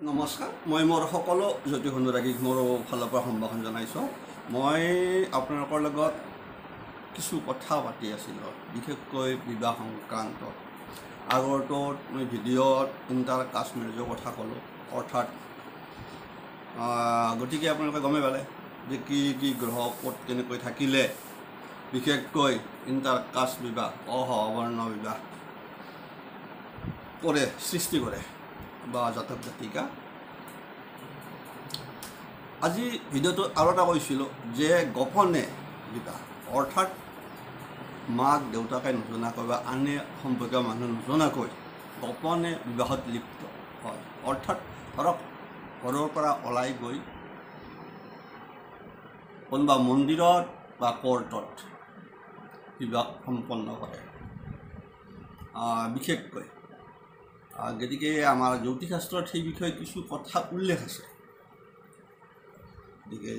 নমস্কাৰ মই মোৰ সকলো জ্যোতিষ অনুৰাগীক মোৰ ফালৰ পৰা সম্ভাষণ জনাইছোঁ। মই আপোনালোকৰ লগত কিছু কথা পাতি আছিলোঁ, বিশেষকৈ বিবাহ সংক্ৰান্ত। আগৰটোত মই ভিডিঅ'ত ইণ্টাৰ কাষ্ট মেৰেজৰ কথা ক'লোঁ, অৰ্থাৎ গতিকে আপোনালোকে গমেই পালে যে কি গ্ৰহ ক'ত কেনেকৈ থাকিলে বিশেষকৈ ইণ্টাৰ কাষ্ট বিবাহ, অসহবৰ্ণ বিবাহ কৰে, সৃষ্টি কৰে বা জাতক জাতিকা। আজি ভিডিঅ'টো আৰু এটা কৈছিলোঁ যে গোপনে বিবাহ, অৰ্থাৎ মাক দেউতাকে নজনাকৈ বা আনে সম্পৰ্কীয় মানুহ নজনাকৈ গোপনে বিবাহত লিপ্ত হয়। অৰ্থাৎ ধৰক ঘৰৰ পৰা ওলাই গৈ কোনোবা মন্দিৰত বা কোৰ্টত বিবাহ সম্পন্ন কৰে। বিশেষকৈ গতিকে আমাৰ জ্যোতিষশাস্ত্ৰত সেই বিষয়ে কিছু কথা উল্লেখ আছে, গতিকে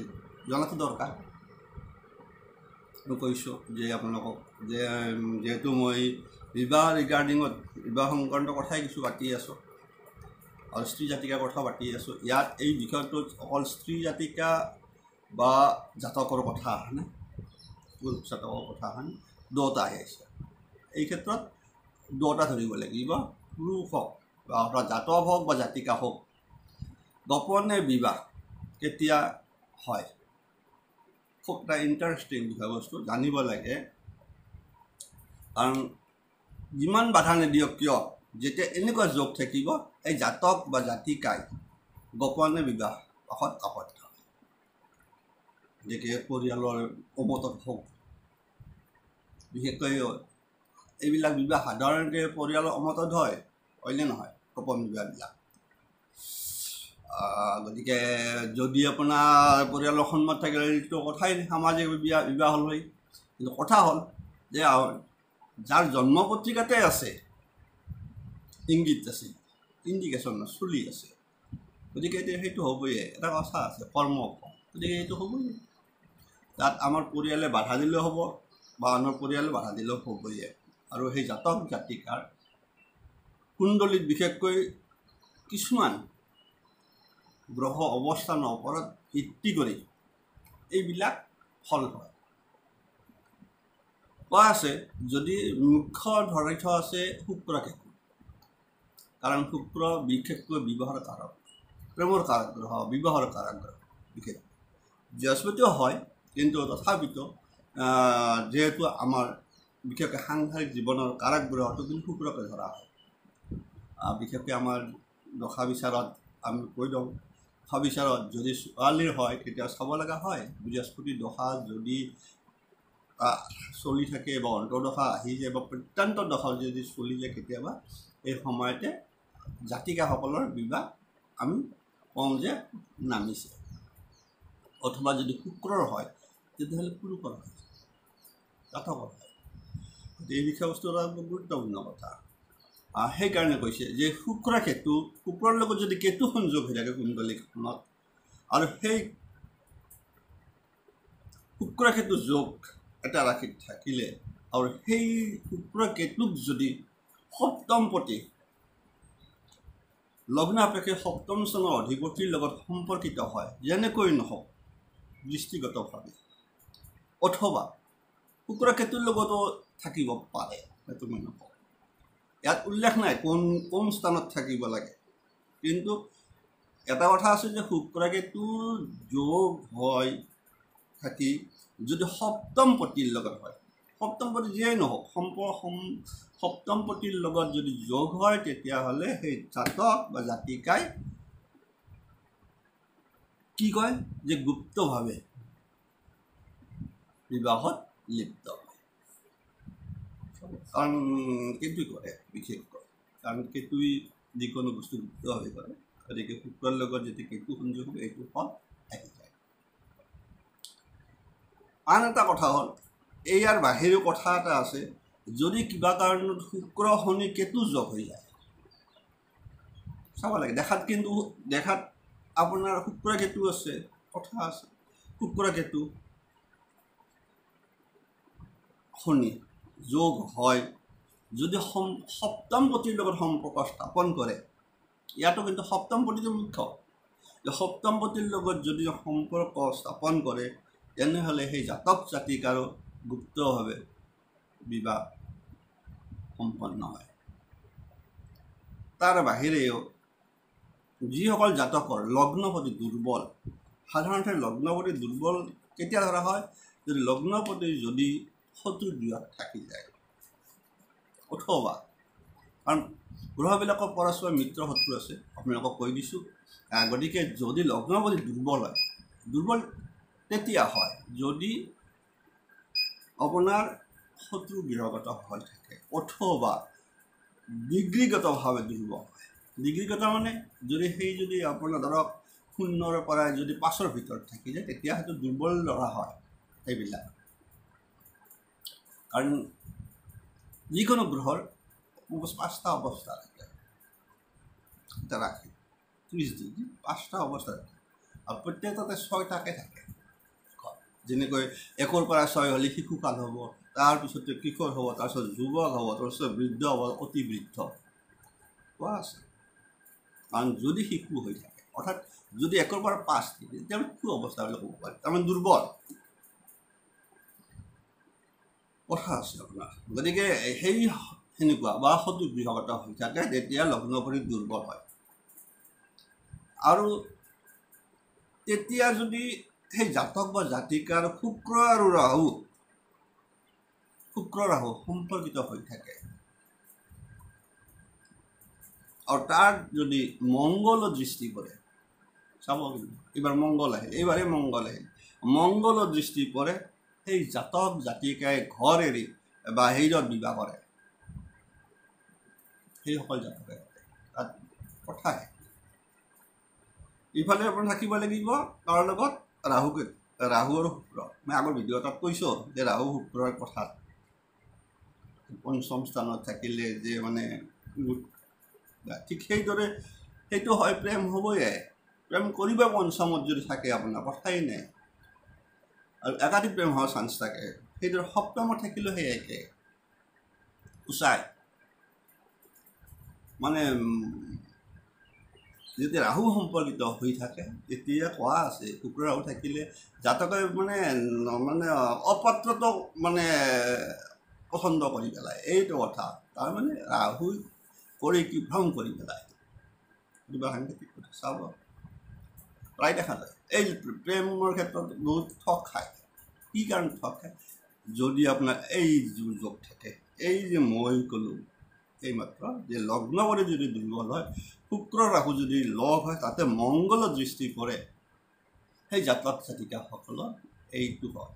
জনাটো দৰকাৰ। মই কৈছোঁ যে আপোনালোকক যে যিহেতু মই বিবাহ ৰিগাৰ্ডিঙত বিবাহ সংক্ৰান্ত কথাই কিছু পাতি আছোঁ আৰু স্ত্ৰী জাতিকাৰ কথা পাতি আছোঁ। ইয়াত এই বিষয়টোত অকল স্ত্ৰী জাতিকা বা জাতকৰ কথা আহেনে, পুৰুষ জাতকৰ কথা আহেনে, দুয়োটা আহিছে। এই ক্ষেত্ৰত দুয়োটা ধৰিব লাগিব, পুৰুষ হওক বা অৰ্থাৎ জাতক হওক বা জাতিকা হওক, গোপনে বিবাহ কেতিয়া হয় খুব এটা ইণ্টাৰেষ্টিং বিষয়বস্তু, জানিব লাগে। কাৰণ যিমান বাধা নিদিয়ক কিয়, যেতিয়া এনেকুৱা যোগ থাকিব এই জাতক বা জাতিকাই গোপনে বিবাহত আবদ্ধ হয়। গতিকে পৰিয়ালৰ অমতত হওক, বিশেষকৈ এইবিলাক বিবাহ সাধাৰণতে পৰিয়ালৰ অমতত হয়, হয়নে নহয় গোপন বিবাহবিলাক। গতিকে যদি আপোনাৰ পৰিয়ালৰ সন্মত থাকিলে এইটো কথাই নাই, সামাজিক বিবাহ হ'ল হয়। কিন্তু কথা হ'ল যে যাৰ জন্ম পত্ৰিকাতে আছে, ইংগিত আছে, ইণ্ডিকেশ্যন চলি আছে, গতিকে এতিয়া সেইটো হ'বই। এটা কথা আছে কৰ্ম, গতিকে সেইটো হ'বই। তাত আমাৰ পৰিয়ালে বাধা দিলেও হ'ব বা আনৰ পৰিয়ালে বাধা দিলেও হ'বই। আৰু সেই জাতক জাতিকাৰ কুণ্ডলীত বিশেষকৈ কিছুমান গ্ৰহ অৱস্থানৰ ওপৰত ভিত্তি কৰি এইবিলাক ফল হয়। কোৱা আছে যদি মুখ্য ধৰি থোৱা আছে শুক্ৰ কেতু, কাৰণ শুক্ৰ বিশেষকৈ বিবাহৰ কাৰক, প্ৰেমৰ কাৰক গ্ৰহ, বিবাহৰ কাৰক গ্ৰহ। বিশেষ বৃহস্পতিও হয়, কিন্তু তথাপিতো যিহেতু আমাৰ বিশেষকৈ সাংসাৰিক জীৱনৰ কাৰক গ্ৰহটো কিন্তু শুক্ৰকে ধৰা হয়। বিশেষকৈ আমাৰ দশা বিচাৰত আমি কৈ দিওঁ, দশা বিচাৰত যদি ছোৱালীৰ হয় তেতিয়া চাব লগা হয়, বৃহস্পতি দশা যদি চলি থাকে বা অন্তৰ্দশা আহি যায় বা প্ৰত্যন্ত দশা যদি চলি যায়, কেতিয়াবা এই সময়তে জাতিকাসকলৰ বিবাহ আমি কওঁ যে নামিছে। অথবা যদি শুক্ৰৰ হয় তেতিয়াহ'লে পুৰুষৰ হয়, জাতকৰ হয়। এই বিষয়বস্তু এটা গুৰুত্বপূৰ্ণ কথা। সেইকাৰণে কৈছে যে শুক্ৰ কেতু, শুক্ৰৰ লগত যদি কেতু সংযোগ হৈ থাকে কুণ্ডলীখনত, আৰু সেই শুক্ৰ কেতু যোগ এটা ৰাশিত থাকিলে, আৰু সেই শুক্ৰ কেতুক যদি সপ্তমপতি লগ্নাপেক্ষে সপ্তম স্থানৰ অধিপতিৰ লগত সম্পৰ্কিত হয়, যেনেকৈ নহওক দৃষ্টিগতভাৱে, অথবা শুক্ৰ কেতুৰ লগতো থাকিব পাৰে, সেইটো মই নকওঁ। ইয়াত উল্লেখ নাই কোন স্থানত থাকিব লাগে, কিন্তু এটা কথা আছে যে শুক্ৰ কেতু যোগ হয় থাকি যদি সপ্তমপতিৰ লগত হয়, সপ্তমপতি যিয়েই নহওক সপ্তমপতিৰ লগত যদি যোগ হয়, তেতিয়াহ'লে সেই জাতক বা জাতিকাই কি কয় যে গুপ্তভাৱে বিবাহত লিপ্ত হয়। কাৰণ কেতুই কৰে বিশেষকৈ, কাৰণ কেতুই যিকোনো বস্তু গুপ্তভাৱে কৰে। গতিকে শুক্ৰৰ লগত যদি কেতু সংযোগ হয়, এইটো ফল আহি যায়। আন এটা কথা হ'ল, ইয়াৰ বাহিৰেও কথা এটা আছে, যদি কিবা কাৰণত শুক্ৰ শনি কেতু যোগ হৈ যায়, চাব লাগে। দেখাত আপোনাৰ শুক্ৰ কেতু আছে, কথা আছে, শুক্ৰ কেতু শনি যোগ হয়, যদি সপ্তমপতিৰ লগত সম্পৰ্ক স্থাপন কৰে, ইয়াতো কিন্তু সপ্তমপতিটো মুখ্য যে সপ্তমপতিৰ লগত যদি সম্পৰ্ক স্থাপন কৰে তেনেহ'লে সেই জাতক জাতিকাৰো গুপ্তভাৱে বিবাহ সম্পন্ন হয়। তাৰ বাহিৰেও যিসকল জাতকৰ লগ্নপতি দুৰ্বল, সাধাৰণতে লগ্নপতি দুৰ্বল কেতিয়া ধৰা হয় যদি লগ্নপতি যদি শত্ৰুগৃহত থাকি যায়, অথবা কাৰণ গ্ৰহবিলাকৰ পৰস্পৰ মিত্ৰ শত্ৰু আছে আপোনালোকক কৈ দিছোঁ। গতিকে যদি লগ্নপতি দুৰ্বল হয়, দুৰ্বল তেতিয়া হয় যদি আপোনাৰ শত্ৰু গৃহগত হৈ থাকে অথবা ডিগ্ৰীগতভাৱে দুৰ্বল হয়। ডিগ্ৰীগত মানে যদি আপোনাৰ ধৰক 0ৰ পৰা যদি 5ৰ ভিতৰত থাকি যায় তেতিয়া হয়তো দুৰ্বল ধৰা হয় সেইবিলাক। কাৰণ যিকোনো গ্ৰহৰ 5টা অৱস্থা থাকে, এটা ৰাশি 30 ডিগ্ৰী 5টা অৱস্থা থাকে আৰু প্ৰত্যেকতে 6টাকৈ থাকে। যেনেকৈ 1ৰ পৰা 6 হ'লে শিশুকাল হ'ব, তাৰপিছতে কিশোৰ হ'ব, তাৰপিছত যুৱক হ'ব, তাৰপিছত বৃদ্ধ হ'ব, অতি বৃদ্ধ কোৱা আছে। কাৰণ যদি শিশু হৈ থাকে অৰ্থাৎ যদি 1ৰ পৰা 5 থাকে তেতিয়াহ'লে শিশু অৱস্থা বুলি ক'ব পাৰি, তাৰমানে দুৰ্বল কথা আছে আপোনাৰ। গতিকে সেই সেনেকুৱা বা শত্ৰু গৃহগত হৈ থাকে তেতিয়া লগ্নপতি দুৰ্বল হয়। আৰু তেতিয়া যদি সেই জাতক বা জাতিকাৰ শুক্ৰ আৰু ৰাহু সম্পৰ্কিত হৈ থাকে আৰু তাত যদি মংগলৰ দৃষ্টি পৰে, চাব এইবাৰ মংগল আহিল, এইবাৰেই মংগল আহিল, মংগলৰ দৃষ্টি পৰে, সেই জাতক জাতিকাই ঘৰ এৰি বাহিৰত বিবাহ কৰে, সেইসকল জাতকে তাত কথা আহে। ইফালে আপোনাৰ থাকিব লাগিব তাৰ লগত ৰাহু আৰু শুক্ৰ। মই আগৰ ভিডিঅ' এটাত কৈছোঁ যে ৰাহু শুক্ৰৰ কথা পঞ্চম স্থানত থাকিলে যে মানে ঠিক সেইদৰে সেইটো হয়, প্ৰেম হ'বই, প্ৰেম কৰিব পঞ্চমত যদি থাকে আপোনাৰ কথাই নাই, আৰু একাধিক প্ৰেম হোৱাৰ চান্স থাকে। সেইদৰে সপ্তমত থাকিলেও সেই একে উচাই মানে যদি ৰাহু সম্পৰ্কিত হৈ থাকে তেতিয়া কোৱা আছে শুক্ৰ ৰাহু থাকিলে জাতকে মানে অপাত্ৰটো মানে পচন্দ কৰি পেলায়, এইটো কথা। তাৰমানে ৰাহু কৰি কি ভ্ৰম কৰি পেলায়, কিবা সাংঘাতিক কথা। চাব প্ৰায় দেখা যায় এই প্ৰেমৰ ক্ষেত্ৰত বহুত ঠগ খায়। কি কাৰণে ঠগ খায়? যদি আপোনাৰ এই যোগ থাকে, এই যে মই ক'লোঁ এইমাত্ৰ যে লগ্নপতি যদি দুৰ্বল হয়, শুক্ৰ ৰাহু যদি লগ হয়, তাতে মংগলৰ দৃষ্টি পৰে, সেই জাতক জাতিকাসকলৰ এইটো হয়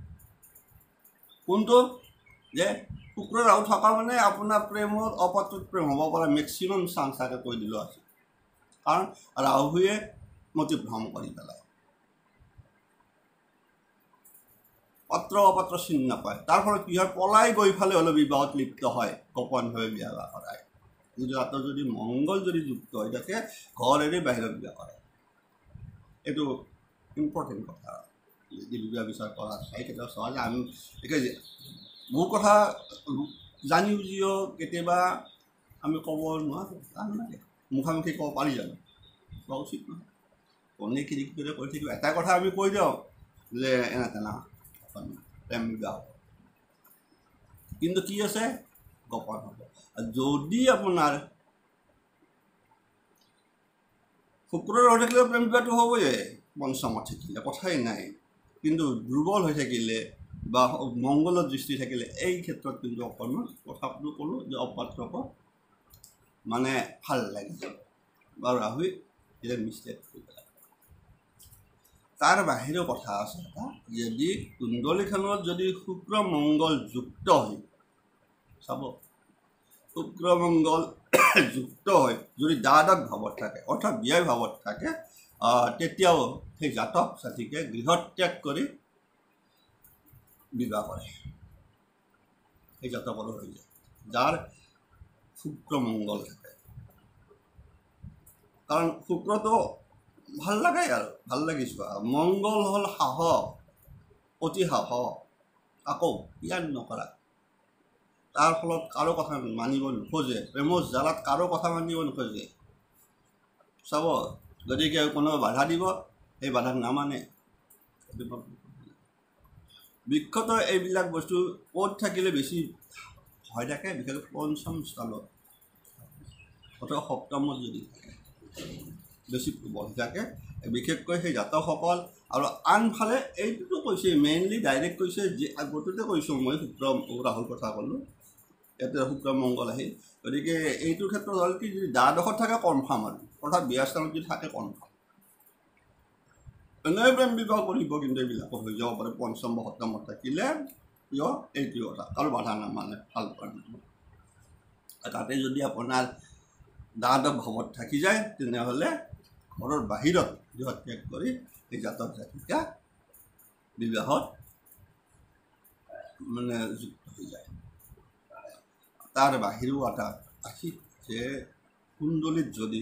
কোনটো যে শুক্ৰ ৰাহু থকা মানে আপোনাৰ প্ৰেমত অপাত্ৰত প্ৰেম হ'ব পৰা মেক্সিমাম চান্স থাকে কৈ দিলোঁ আছে। কাৰণ ৰাহুৱে মতি ভ্ৰম কৰি পেলায়, পাত্ৰ অপাত্ৰ চিন নাপায়। তাৰ ফলত কি হয়, পলাই গৈ ফালে হ'লেও বিবাহত লিপ্ত হয়, গোপনভাৱে বিয়া কৰায়। তাতে যদি মংগল যদি যুক্ত হৈ থাকে ঘৰ এৰি বাহিৰত বিয়া কৰে, এইটো ইম্পৰ্টেণ্ট কথা। যদি বিবাহ বিচাৰ কৰা চাই কেতিয়াবা চোৱা যায়, আমি এতিয়া বহু কথা জানি বুজিও কেতিয়াবা আমি ক'ব নোৱাৰোঁ, নালাগে মুখামুখি ক'ব পাৰি জানো, কোৱা উচিত নহয়। কোনে কি কৰি থাকিব, এটা কথা আমি কৈ দিওঁ যে এনে তেনা প্ৰেম বিবাহ হ'ব, কিন্তু কি আছে গোপন হ'ব। যদি আপোনাৰ শুক্ৰ হৈ থাকিলে প্ৰেম বিবাহটো হ'বই পঞ্চমত থাকিলে, কথাই নাই। কিন্তু দুৰ্বল হৈ থাকিলে বা মংগলৰ দৃষ্টি থাকিলে এই ক্ষেত্ৰত কিন্তু অকণমান কথাটো ক'লোঁ যে অপাত্ৰক মানে ভাল লাগি যাব বা ৰাহুৱে এতিয়া মিষ্টেক কৰি পেলায়। তাৰ বাহিৰেও কথা আছে এটা, যদি কুণ্ডলীখনত যদি শুক্ৰ মংগল যুক্ত হয়, চাব শুক্ৰ মংগল যুক্ত হয় যদি দ্বাদশ ভাৱত থাকে অৰ্থাৎ ব্যয় ভাৱত থাকে, তেতিয়াও সেই জাতক জাতিকে গৃহত্যাগ কৰি বিবাহ কৰে, সেই জাতকৰো হৈ যায় যাৰ শুক্ৰ মংগল থাকে। কাৰণ শুক্ৰটো ভাল লাগে আৰু ভাল লাগিছোঁ, মংগল হ'ল সাহস, অতি সাহস, আকৌ জ্ঞান নকৰা, তাৰ ফলত কাৰো কথা মানিব নোখোজে, প্ৰেমৰ জ্বালাত কাৰো কথা মানিব নোখোজে, চাব গতিকে কোনো বাধা দিব সেই বাধাক নামানে বিক্ষত এইবিলাক বস্তু ক'ত থাকিলে বেছি হয় থাকে বিশেষকৈ পঞ্চম স্থলত অথবা সপ্তমত যদি বেছি প্ৰবল থাকে বিশেষকৈ সেই জাতকসকল আৰু আনফালে এইটোতো কৈছে মেইনলি ডাইৰেক্ট কৈছে যে আগতেতে কৈছোঁ মই শুক্ৰ ৰাহুৰ কথা ক'লোঁ ইয়াতে শুক্ৰ মংগল আহিল গতিকে এইটোৰ ক্ষেত্ৰত হ'ল কি যদি দ্বাদশত থাকে কনফাৰ্ম আৰু অৰ্থাৎ বিয়া স্থানত যদি থাকে কনফাৰ্ম এনে প্ৰেম বিবাহ কৰিব কিন্তু এইবিলাকো হৈ যাব পাৰে পঞ্চম বা সপ্তমত থাকিলে কিয় এইটো কথা আৰু বাধা নামানে ভাল পায় তাতে যদি আপোনাৰ দ্বাদশ ভাৱত থাকি যায় তেনেহ'লে ঘৰৰ বাহিৰত গৃহ ত্যাগ কৰি এই জাতক জাতিকা বিবাহত মানে যুক্ত হৈ যায় তাৰ বাহিৰেও এটা আহি যে কুণ্ডলীত যদি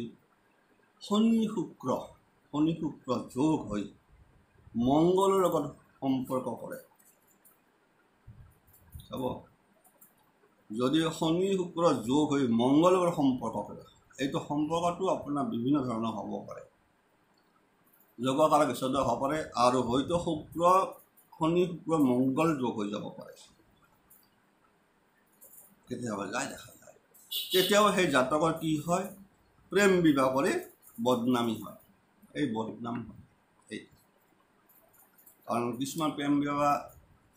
শনি শুক্ৰ যোগ হৈ মংগলৰ লগত সম্পৰ্ক কৰে চাব যদি শনি শুক্ৰ যোগ হৈ মংগলৰ লগত সম্পৰ্ক কৰে এইটো সম্পৰ্কটো আপোনাৰ বিভিন্ন ধৰণৰ হ'ব পাৰে যোগকাৰ বিচদ হ'ব পাৰে আৰু হয়তো শনি শুক্ৰ মংগল যোগ হৈ যাব পাৰে কেতিয়াবা যায় দেখা যায় কেতিয়াবা সেই জাতকৰ কি হয় প্ৰেম বিবাহ কৰি বদনামী হয় এই বদনাম হয় এই কাৰণ কিছুমান প্ৰেম বিবাহ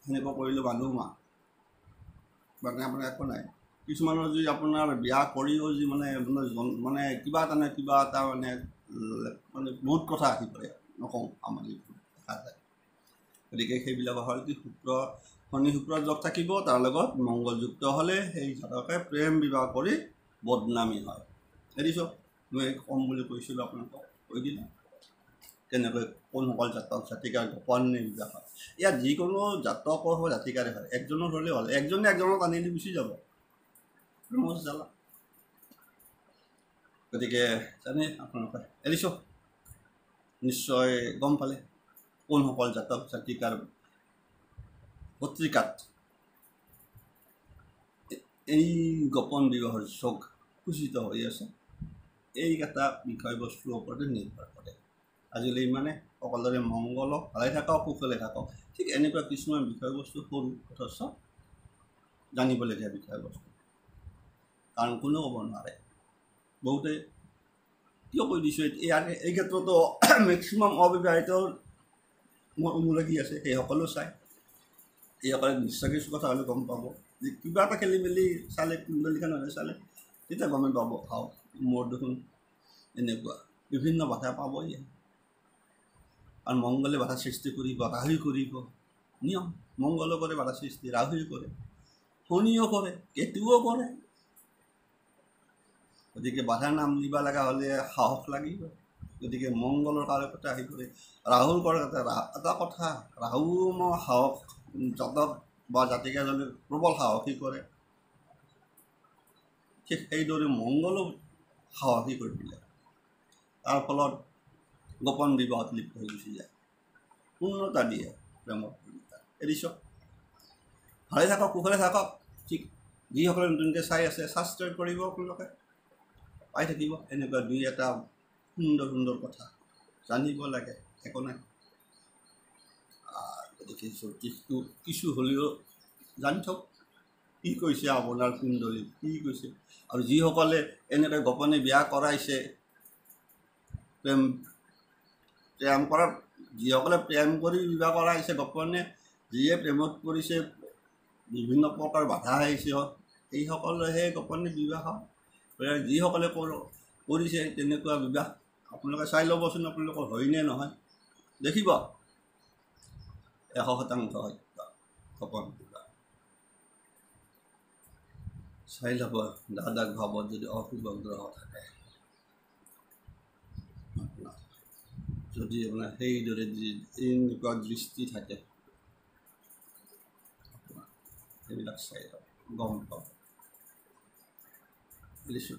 সেনেকুৱা কৰিলে মানুহ মানে আপোনাৰ একো নাই কিছুমানৰ যদি আপোনাৰ বিয়া কৰিও যি মানে কিবা এটা মানে বহুত কথা আহি পৰে নকওঁ আমালি দেখা যায় গতিকে সেইবিলাক হ'ল কি শনি শুক্ৰ যোগ থাকিব তাৰ লগত মংগলযুক্ত হ'লে সেই জাতকে প্ৰেম বিবাহ কৰি বদনামী হয় এৰিছোঁ মই কম বুলি কৈছিলোঁ আপোনালোকক কৈ দিলে কেনেকৈ কোনসকল জাতক জাতিকাৰ গোপন বিবাহ হয় ইয়াত যিকোনো জাতকৰ হয় জাতিকাৰে হয় একজনৰ হ'লে হ'ল একজনে একজনক আনি দি গুচি যাব মজ জ্বালা গতিকে জানে আপোনালোকে এৰিছোঁ নিশ্চয় গম পালে কোনসকল জাতক জাতিকাৰ পত্ৰিকাত এই গোপন বিবাহৰ যোগ সূচিত হৈ আছে এইকেইটা বিষয়বস্তুৰ ওপৰতে নিৰ্ভৰ কৰে আজিলৈ ইমানে সকলোৰে মংগলক ভালে থাকক কুশলে থাকক ঠিক এনেকুৱা কিছুমান বিষয়বস্তু সৰু অথচ জানিবলগীয়া বিষয়বস্তু কাৰণ কোনেও ক'ব নোৱাৰে বহুতে কিয় কৈ দিছোঁ এই ক্ষেত্ৰতো মেক্সিমাম অবিবাহিত মোৰ অনুৰাগী আছে সেইসকলো চায় এইসকলে নিশ্চয় কিছু কথা হ'লে গম পাব যে কিবা এটা খেলি মেলি চালে কুণ্ডলীখন হ'লে চালে তেতিয়া গমেই পাব খাওঁ মোৰ দেখোন এনেকুৱা বিভিন্ন বাধা পাবই আৰু মংগলে বাধা সৃষ্টি কৰিব ৰাহুই কৰিব নিয়ম মংগলো কৰে বাধা সৃষ্টি ৰাহুই কৰে শনিও কৰে কেতুও কৰে গতিকে বাধাৰ নাম দিব লগা হ'লে সাহস লাগিব গতিকে মংগলৰ কাৰকতে আহি পৰে ৰাহুৰ কাৰকতে এটা কথা ৰাহু মই সাহস জাতক বা জাতিকাজনে প্ৰবল সাহসী কৰে ঠিক সেইদৰে মংগলো সাহসী কৰি দিলে তাৰ ফলত গোপন বিবাহত লিপ্ত হৈ গুচি যায় পূৰ্ণতা দিয়ে প্ৰেমৰ পূৰ্ণতা এৰিছোঁ ভালে থাকক কুশলে থাকক ঠিক যিসকলে নতুনকৈ চাই আছে ছাবস্ক্ৰাইব কৰিব আপোনালোকে পাই থাকিব এনেকুৱা দুই এটা সুন্দৰ সুন্দৰ কথা জানিব লাগে একো নাই গতিকে জ্যোতিষটো কিছু হ'লেও জানি থওক কি কৈছে আপোনাৰ কুণ্ডলী কি কৈছে আৰু যিসকলে এনেকৈ গোপনে বিয়া কৰাইছে প্ৰেম কৰা যিসকলে প্ৰেম কৰি বিবাহ কৰাইছে গোপনে যিয়ে প্ৰেমত পৰিছে বিভিন্ন প্ৰকাৰ বাধা আহিছে সেইসকলেহে গোপনে বিবাহ হয় যিসকলে কৰিছে তেনেকুৱা বিবাহ আপোনালোকে চাই ল'বচোন আপোনালোকৰ হয়নে নহয় দেখিব 100% সত্য গোপন বিবাহ চাই ল'ব দ্বাদশ ভাৱত যদি অশুভ গ্ৰহ থাকে যদি আপোনাৰ সেইদৰে এনেকুৱা দৃষ্টি থাকে সেইবিলাক চাই গম পাব বুজিছোঁ